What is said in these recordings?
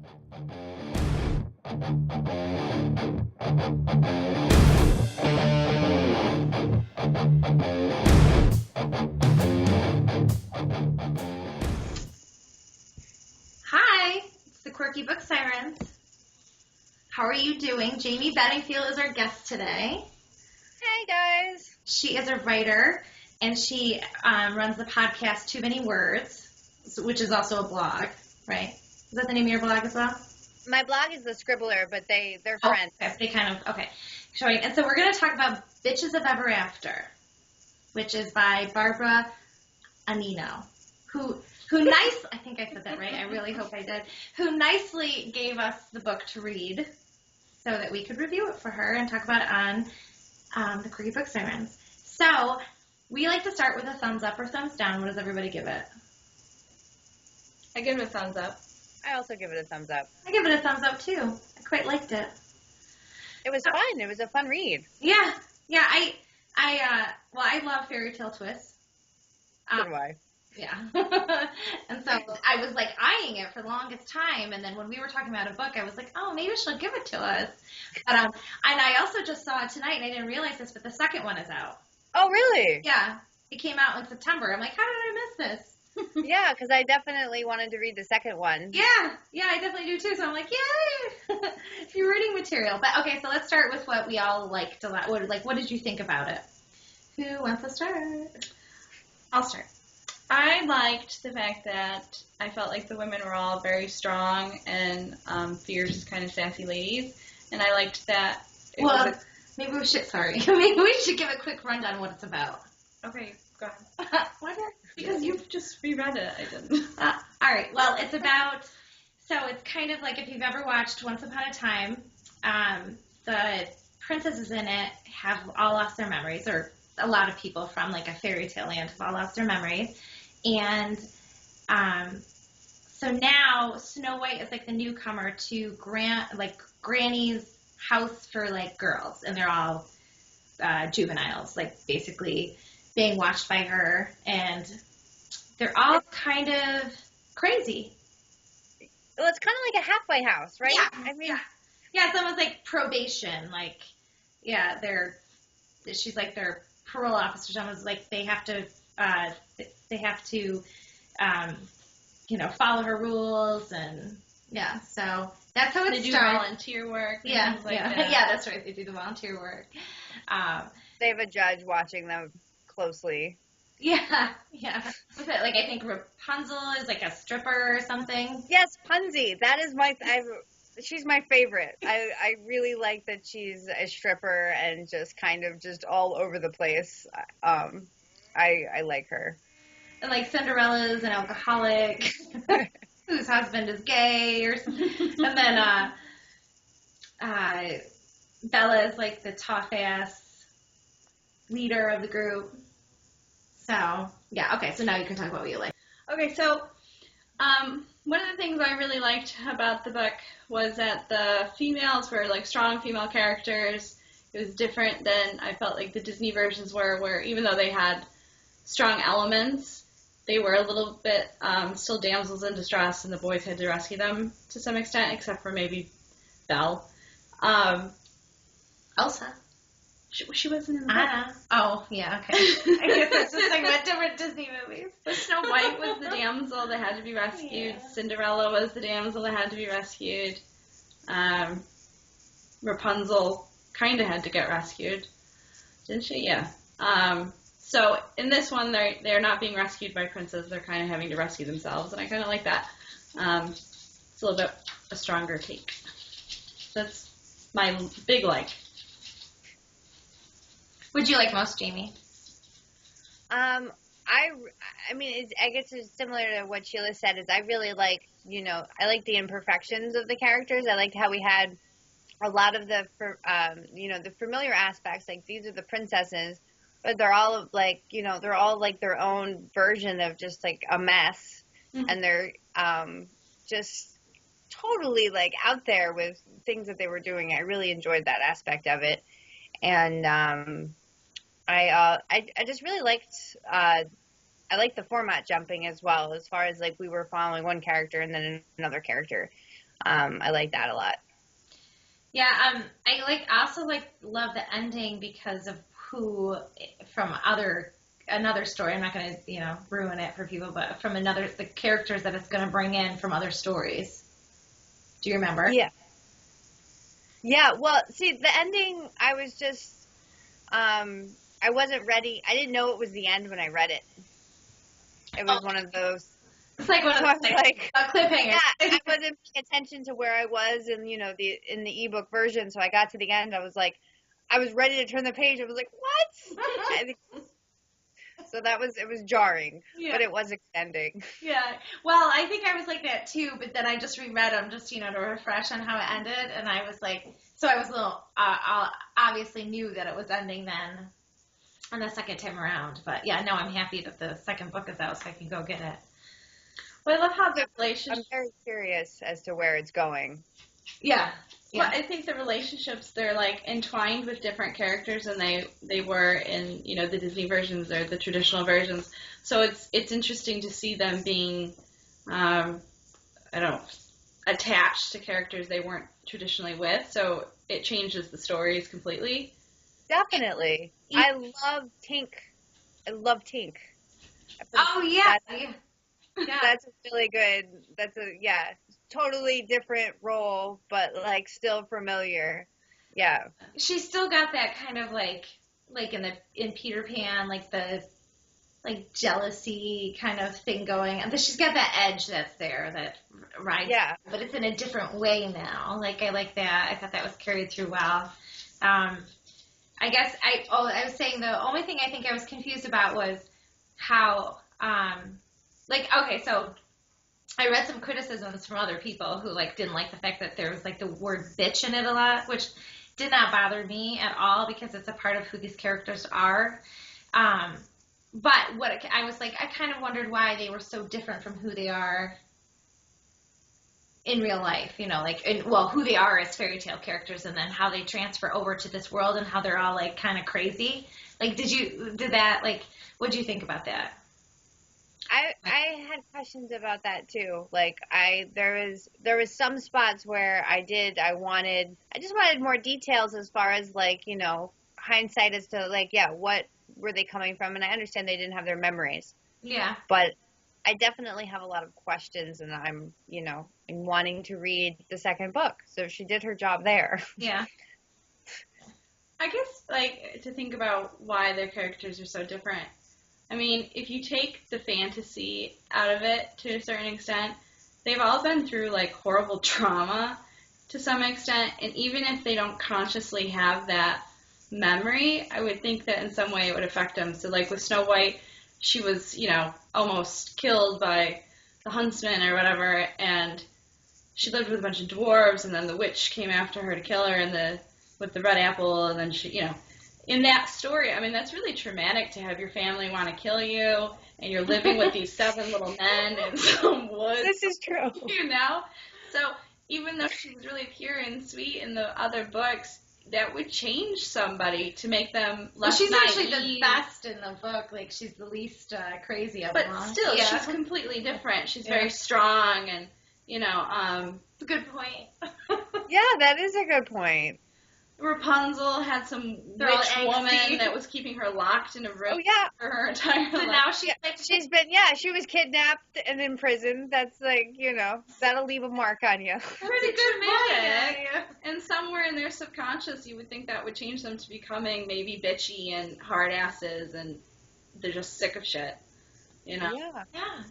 Hi, it's the Quirky Book Sirens. How are you doing? Jamie Bedingfield is our guest today. Hey guys. She is a writer, and she runs the podcast Too Many Words, which is also a blog, right? Is that the name of your blog as well? My blog is The Scribbler, but they're friends. Okay, they kind of, okay. Showing. And so we're going to talk about Bitches of Everafter, which is by Barbra Annino, who I think I said that right, I really hope I did, who nicely gave us the book to read so that we could review it for her and talk about it on the Quirky Book Sirens. So, we like to start with a thumbs up or thumbs down. What does everybody give it? I give it a thumbs up. I also give it a thumbs up. I give it a thumbs up, too. I quite liked it. It was fun. It was a fun read. Yeah, I love fairy tale twists. So do I. Yeah. And so I was like eyeing it for the longest time, and then when we were talking about a book, I was like, oh, maybe she'll give it to us. But and I also just saw it tonight, and I didn't realize this, but the second one is out. Oh, really? Yeah. It came out in September. I'm like, how did I miss this? Yeah, because I definitely wanted to read the second one. Yeah, I definitely do too. So I'm like, yay! You're reading material. But okay, so let's start with what we all liked a lot. What did you think about it? Who wants to start? I'll start. I liked the fact that I felt like the women were all very strong and fierce, kind of sassy ladies, and I liked that. Maybe we should give a quick rundown of what it's about. Okay, go ahead. What? Because you've just reread it. I didn't. All right. Well, it's about. So it's kind of like if you've ever watched Once Upon a Time, the princesses in it have all lost their memories, or a lot of people from like a fairy tale land have all lost their memories. And so now Snow White is like the newcomer to Granny's house for like girls, and they're all juveniles, like basically being watched by her, and they're all kind of crazy. Well, it's kind of like a halfway house, right? Yeah. I mean, yeah, it's almost like probation. Like, yeah, she's like their parole officer. Almost like they have to follow her rules, and yeah, so that's how it starts. They do volunteer work. Yeah, and things like that. Yeah, that's right. They do the volunteer work. they have a judge watching them closely. Yeah. What's it? Like, I think Rapunzel is like a stripper or something. Yes, Punzi. That is she's my favorite. I really like that she's a stripper and just kind of just all over the place. I like her. And like Cinderella's an alcoholic whose husband is gay, or something. And then Bella is like the tough ass leader of the group. So yeah, okay. So now you can talk about what you like. Okay, so one of the things I really liked about the book was that the females were like strong female characters. It was different than I felt like the Disney versions were, where even though they had strong elements, they were a little bit still damsels in distress, and the boys had to rescue them to some extent, except for maybe Belle. Elsa. She wasn't in the Anna. Oh, yeah, okay. I guess that's just like about different Disney movies. But Snow White was the damsel that had to be rescued. Yeah. Cinderella was the damsel that had to be rescued. Rapunzel kind of had to get rescued. Didn't she? Yeah. So in this one, they're not being rescued by princes. They're kind of having to rescue themselves, and I kind of like that. It's a little bit a stronger take. That's my big like. Would you like most, Jamie? I mean, I guess it's similar to what Sheila said. Is I really like, I like the imperfections of the characters. I liked how we had a lot of the familiar aspects. Like, these are the princesses, but they're all like, they're all like their own version of just like a mess, and they're just totally like out there with things that they were doing. I really enjoyed that aspect of it, and I just really liked. I liked the format jumping as well, as far as like we were following one character and then another character. I like that a lot. Yeah, I also love the ending because of who from another story. I'm not going to ruin it for people, but from the characters that it's going to bring in from other stories. Do you remember? Yeah. Yeah. Well, see, the ending, I was just, I wasn't ready. I didn't know it was the end when I read it. It was one of those. It's like one of those a cliffhanger. Yeah, I wasn't paying attention to where I was in the ebook version, so I got to the end. I was ready to turn the page. I was like, what? So it was jarring, but it was extending. Yeah. Well, I think I was like that too, but then I just reread them just to refresh on how it ended, and I was like, so I was a little obviously knew that it was ending then on the second time around. But yeah, no, I'm happy that the second book is out, so I can go get it. Well, I love how the relationship. I'm very curious as to where it's going. Yeah. Well, I think the relationships, they're like entwined with different characters than they were in the Disney versions or the traditional versions. So it's interesting to see them being attached to characters they weren't traditionally with. So it changes the stories completely. Definitely. I love Tink. Oh yeah. That's a really good. Totally different role, but still familiar. Yeah. She's still got that kind of like in Peter Pan, the jealousy kind of thing going, and she's got that edge that's there that rides. Yeah. But it's in a different way now. I like that. I thought that was carried through well. I guess I was saying the only thing I think I was confused about was how okay, so I read some criticisms from other people who didn't like the fact that there was the word bitch in it a lot, which did not bother me at all because it's a part of who these characters are. But I was I kind of wondered why they were so different from who they are in real life, who they are as fairy tale characters, and then how they transfer over to this world and how they're all kind of crazy. What'd you think about that? I had questions about that too. There was some spots where I just wanted more details as far as hindsight as to what were they coming from, and I understand they didn't have their memories. Yeah. But I definitely have a lot of questions, and I'm wanting to read the second book. So she did her job there. Yeah. I guess to think about why their characters are so different. I mean, if you take the fantasy out of it to a certain extent, they've all been through horrible trauma to some extent, and even if they don't consciously have that memory, I would think that in some way it would affect them. So with Snow White, she was, almost killed by the huntsman or whatever, and she lived with a bunch of dwarves, and then the witch came after her to kill her with the red apple, and then she, in that story, I mean, that's really traumatic to have your family want to kill you, and you're living with these 7 little men in some woods. This is true. So even though she was really pure and sweet in the other books, that would change somebody to make them less she's naive. Actually the best in the book. She's the least crazy of them all. But still, she's completely different. She's very strong, and it's a good point. Yeah, that is a good point. Rapunzel had some witch woman that was keeping her locked in a room for her entire life. Now she was kidnapped and in prison. That's that'll leave a mark on you. Pretty dramatic. Yeah. And somewhere in their subconscious, you would think that would change them to becoming maybe bitchy and hard asses, and they're just sick of shit. Yeah,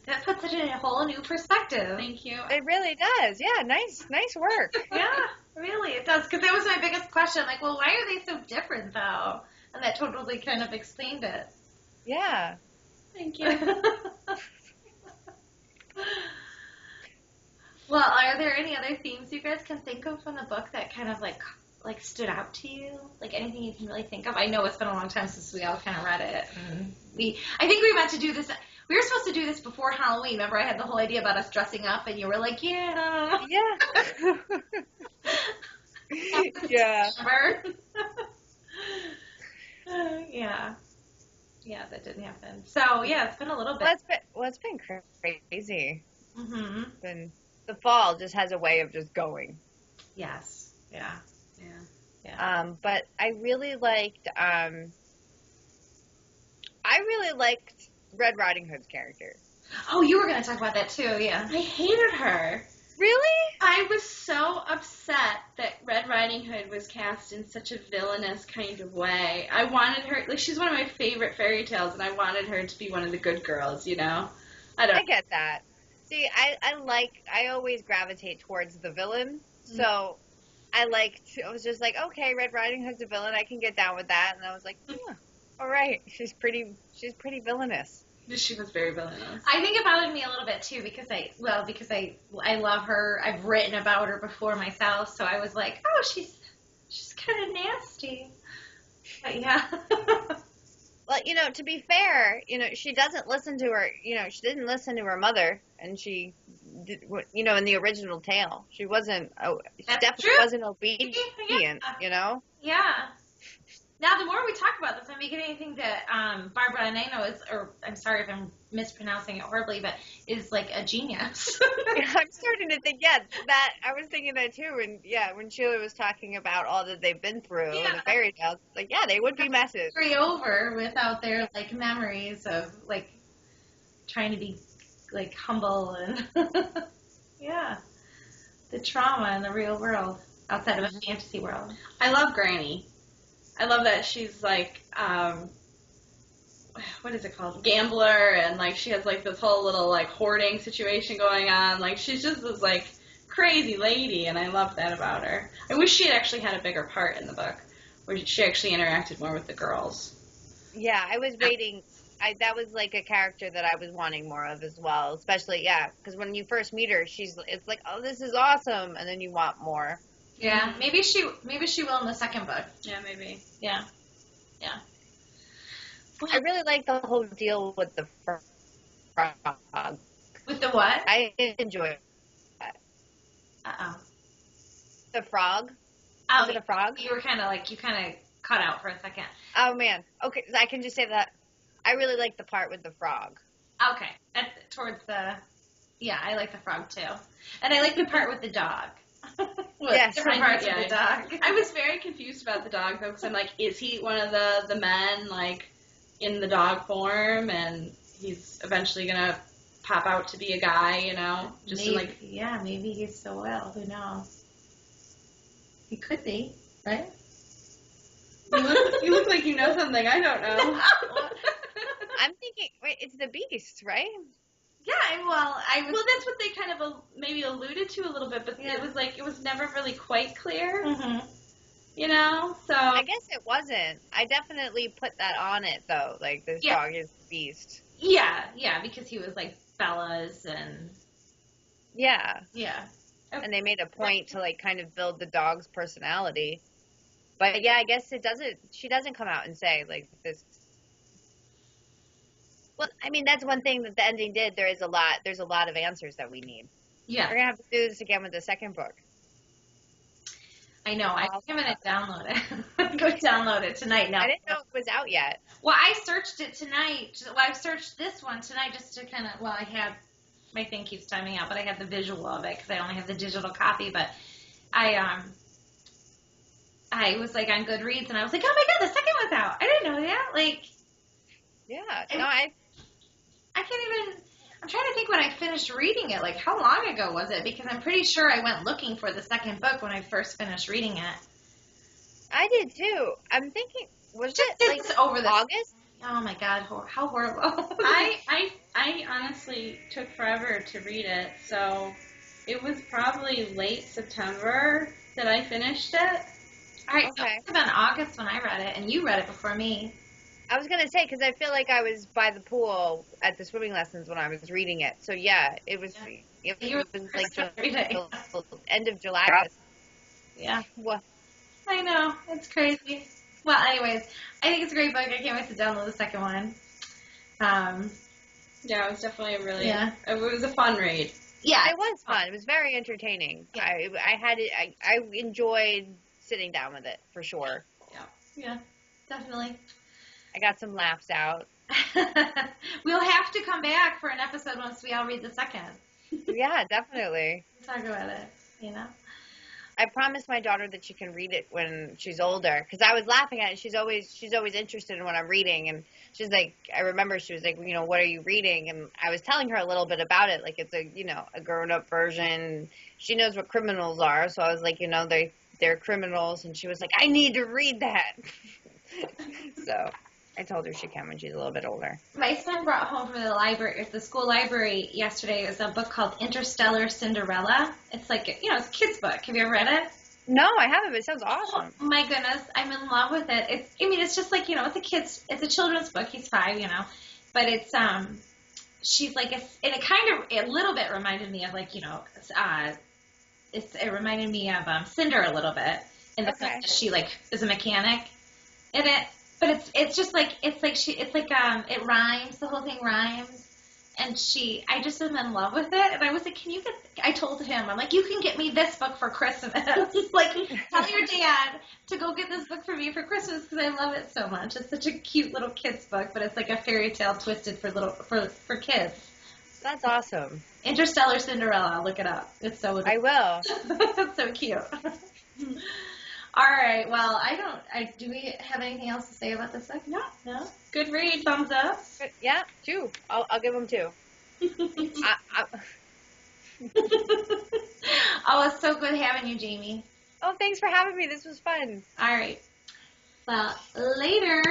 that puts it in a whole new perspective. Thank you. It really does. Yeah, nice work. Yeah, really, it does. Because that was my biggest question. Well, why are they so different, though? And that totally kind of explained it. Yeah. Thank you. Well, are there any other themes you guys can think of from the book that kind of stood out to you? Anything you can really think of? I know it's been a long time since we all kind of read it. I think we meant to do this. We were supposed to do this before Halloween. Remember, I had the whole idea about us dressing up, and you were like, yeah. Yeah. Yeah, that didn't happen. So, yeah, it's been a little bit. Well, it's been crazy. Mm-hmm. Been the fall just has a way of just going. Yes. Yeah. But I really liked Red Riding Hood's character. Oh, you were going to talk about that too, yeah. I hated her. Really? I was so upset that Red Riding Hood was cast in such a villainous kind of way. I wanted her, like, she's one of my favorite fairy tales, and I wanted her to be one of the good girls, you know? I get that. See, I always gravitate towards the villain, so I was just like, okay, Red Riding Hood's a villain, I can get down with that, and I was like, all right, she's pretty villainous. She was very villainous. I think it bothered me a little bit too because I love her. I've written about her before myself, so I was like, oh, she's kind of nasty. But yeah. Well, to be fair, she doesn't listen to her. She didn't listen to her mother, and she, in the original tale, she wasn't. She definitely wasn't obedient. Yeah. Yeah. Now, the more we talk about this, I'm beginning to think that Barbra Annino is, or I'm sorry if I'm mispronouncing it horribly, but is like a genius. I'm starting to think, that I was thinking that too, and when Sheila was talking about all that they've been through in the fairy tales, like, they would be messes. Over without their like memories of like trying to be like humble and the trauma in the real world outside of a fantasy world. I love Granny. I love that she's like, what is it called? Gambler, and like she has like this whole little like hoarding situation going on. Like she's just this like crazy lady, and I love that about her. I wish she had actually had a bigger part in the book, where she actually interacted more with the girls. Yeah, I was waiting. That was like a character that I was wanting more of as well, especially because when you first meet her, it's like, oh, this is awesome, and then you want more. Yeah, maybe she will in the second book. Yeah, maybe. Yeah. I really like the whole deal with the frog. With the what? I enjoy that. Uh-oh. The frog? Oh, is it a frog? You kind of cut out for a second. Oh, man. Okay, so I can just say that I really like the part with the frog. Okay. I like the frog too. And I like the part with the dog. Different parts of the dog. I was very confused about the dog though, because I'm like, is he one of the men like in the dog form, and he's eventually gonna pop out to be a guy, Maybe he still will. Who knows? He could be, right? You look like you know something I don't know. I'm thinking, wait, it's the Beast, right? Yeah, well, that's what they kind of maybe alluded to a little bit, but it was never really quite clear. Mm-hmm. So I guess it wasn't. I definitely put that on it though. Like this dog is the Beast. Yeah, because he was like Bella's and yeah. Okay. And they made a point to like kind of build the dog's personality. But I guess it doesn't. She doesn't come out and say like this. Well, I mean, that's one thing that the ending did. There's a lot of answers that we need. Yeah. We're going to have to do this again with the second book. I know. I'm going to download it. Go download it tonight. Now. I didn't know it was out yet. Well, I searched it tonight. Well, I searched this one tonight just to kind of, I had, my thing keeps timing out, but I had the visual of it because I only have the digital copy. But I was like on Goodreads and I was like, oh my God, the second one's out. I didn't know that. Like, I can't even, I'm trying to think when I finished reading it. Like, how long ago was it? Because I'm pretty sure I went looking for the second book when I first finished reading it. I did too. I'm thinking, was it like over the August? Oh my God, how horrible. I honestly took forever to read it, so it was probably late September that I finished it. All right, so it must have been August when I read it, and you read it before me. I was going to say, because I feel like I was by the pool at the swimming lessons when I was reading it. So, it was like end of July. Yeah. What? I know. It's crazy. Well, anyways, I think it's a great book. I can't wait to download the second one. It was definitely it was a fun read. Yeah. It was fun. It was very entertaining. Yeah. I enjoyed sitting down with it, for sure. Yeah, definitely. I got some laughs out. We'll have to come back for an episode once we all read the second. Yeah, definitely. Talk about it, you know? I promised my daughter that she can read it when she's older, because I was laughing at it. She's always interested in what I'm reading, and she's like, I remember she was like, what are you reading? And I was telling her a little bit about it, like it's a grown up version. She knows what criminals are, so I was like, they're criminals, and she was like, I need to read that. So I told her she can when she's a little bit older. My son brought home from the school library yesterday, is a book called Interstellar Cinderella. It's like, it's a kid's book. Have you ever read it? No, I haven't, but it sounds awesome. Oh, my goodness, I'm in love with it. It's just like, it's a children's book. He's 5, but it's, she's like, and it kind of, a little bit reminded me of like, it reminded me of Cinder a little bit, in the sense that she like is a mechanic in it. But it's just like it rhymes. The whole thing rhymes, and I just am in love with it. And I was like, I told him, I'm like, you can get me this book for Christmas. Like, tell your dad to go get this book for me for Christmas because I love it so much. It's such a cute little kid's book, but it's like a fairy tale twisted for kids. That's awesome. Interstellar Cinderella. Look it up. It's so. I will. It's so cute. All right. Well, do we have anything else to say about this book? No. Good read. Thumbs up. Yeah, 2. I'll give them 2. Oh, it's so good having you, Jamie. Oh, thanks for having me. This was fun. All right. Well, later.